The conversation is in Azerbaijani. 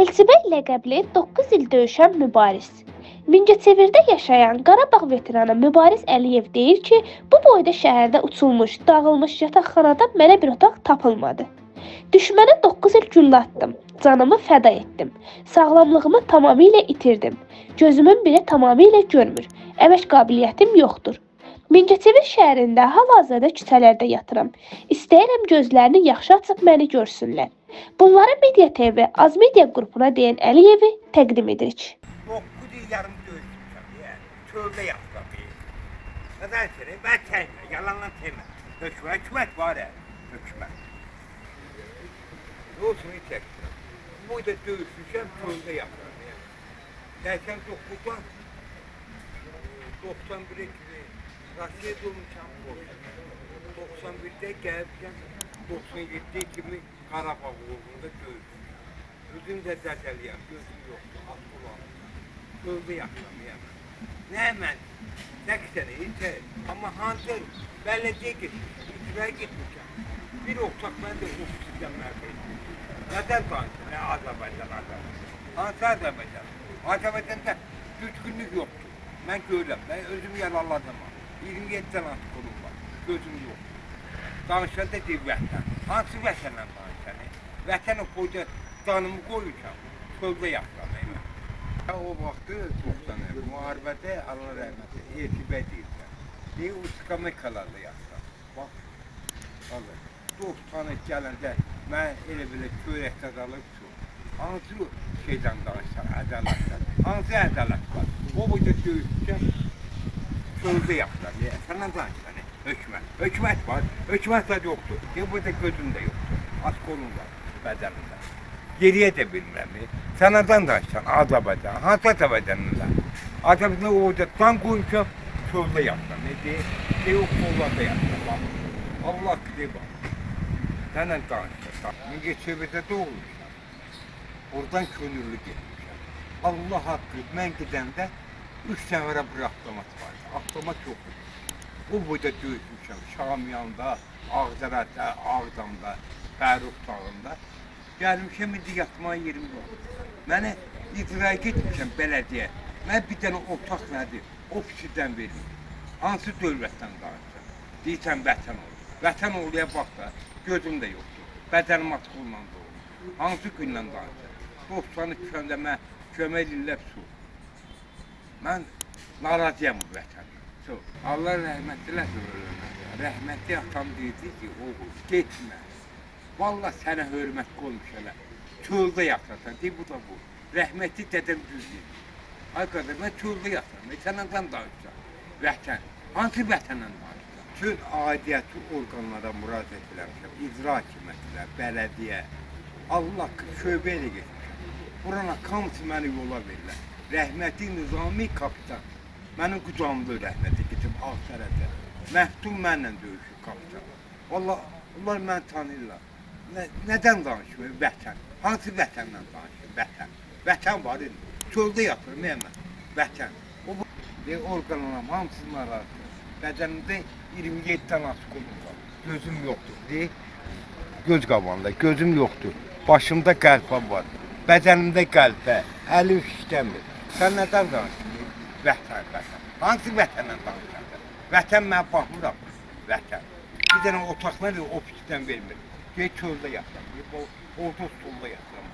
Elçibey ləqəbli 9 il döyüşən mübariz. Mingəçevirdə yaşayan Qarabağ veteranı Mübariz Əliyev deyir ki, bu boyda şəhərdə uçulmuş, dağılmış yataqxanada mənə bir otaq tapılmadı. Düşmənə 9 il güllə atdım, canımı fəda etdim. Sağlamlığımı tamamilə itirdim. Gözümün biri tamamilə görmür. Əmək qabiliyyətim yoxdur. Mingəçevir şəhərində hal-hazırda küçələrdə yatıram. İstəyirəm gözlərini yaxşı açıb məni görsünlər. Bunları Media TV Az Media qrupuna deyən Əliyevi təqdim edirik. 9 il yarım döyüşmüşəm, çöldə yapdım. Nədən seni, mən təymə, yalanla təymə. Hökumət var hökumət. Olsun çəkdim. Bu da döyüşmüşəm, çöldə yapdım. 89'dan 91'e kimi Rusya'da olmuşam, 91'de gəlmişəm, 97'de kimi Qarabağ uğrunda döyüşmüşəm. Özüm də zədəliyəm, gözüm yoxdur, az kulağım. Çöldə yapdım. Nə mən, nə kisəni, amma hansı bələdiyyə getmişəm, İcraya getmişəm. Bir otaq mən də ofisdən mərkəzim. Nədən danışım, nə Azərbaycan. Hansı Azərbaycan? Azərbaycanda düzgünlük yoxdur. Mən görürəm, mən özüm yaralladım. 27 tane kolum var, gözüm yoxdur. Danışanda deyib vətən. Hansı vətənlə danışanı? Vətən o boyda canımı qoyacam, çöldə yapdım. O vaxtı 90'ı, müharibədə Allah rəhməti, Elçibey deyirlər. Deyir, o skamekalarda yapdım. Bax, 90'ı gələndə mən elə-belə çörəkdə dalıb çox. Hansı şeydən danışsan, ədalətdən? Hansı ədalət var? O boyda döyüşəcəm, çöldə yapdım. Səndən danışsan, hökumət var, hökumət var yoxdur. Deyir, burada gözüm də yoxdur, az kolum var, bədənimdə. Geriyə də bilmirəm. Səndən danışsan, Azərbaycan, hansı Azərbaycanlılar? Azərbaycanlı orada dan qoymuşam, çöldə yapdım. Deyir, o kollarda yapdım. Allah deyir, bax. Səndən danışsan, Mingəçevirdə doğulmuşam. Oradan könüllü getmişəm. Allah haqqı, mən gedəndə 3 səfərə bir avtomat vardı. Avtomat yoxdur. O boyda döyüşmüşəm. Şamiyanda, Ağdərədə, Ağdamda, Fərux tağında. Gəlmişəm, indi yatmağa yerim yox. Mənə icraya getmişəm bələdiyyə. Mən bir dənə otaq nədir? Ofisidən verir. Hansı dövlətdən danışır? Deyirsən, vətən olur. Vətən oluya bax da, gözüm də yoxdur. Bədənim atqılla da olur. Hansı gündən danışır? 90'ı düşəndə mən kömək edirlər su. Mən narazıyam bu vətəndən. Allah rəhmət eləsin ölümə. Rəhmətli atam deyirdi ki, oğul, getmə. Vallahi sənə hörmət qoymuş elə. Çöldə yatasan, deyir, bu da bu. Rəhmətli dədəm düz deyir. Ay qardaş, mən çöldə yatıram, sənədən danışacaq. Vətən, hansı vətəndən danışacaq? Bütün aidiyyəti orqanlara müraciət eləmişəm. İcra hakimiyyətlər, bələdiyyə. Allah şöbə ilə getmişəm. Burana hamısı məni yola verirlər. Rəhmətli Nizami kapitan. Mənim qucağımda rəhmətli getib Ağdərədə. Məhdum mənlə döyüşür kapitan. Vallahi, onlar məni tanıyırlar. Nədən danışmıyor? Vətən. Hansı vətəndən danışıyor? Vətən. Vətən var idi. Çöldə yatırım mən. Vətən. Orqanlarım hamısı narazı. Bədənimdə 27 tane askolum var. Gözüm yoxdur. Göz qabağında gözüm yoxdur. Başımda qəlpə var. Bədənimdə qəlpə. Əlim işləmir. Sən nədən danışıyorsun? Vətən. Hansı vətəndən danışıyorsun? Vətən mən baxmıram. Vətən. Bir dənə otaq nədir? Ofisdən vermir. Geç çöldə yatıram. Orta stolda yatıram.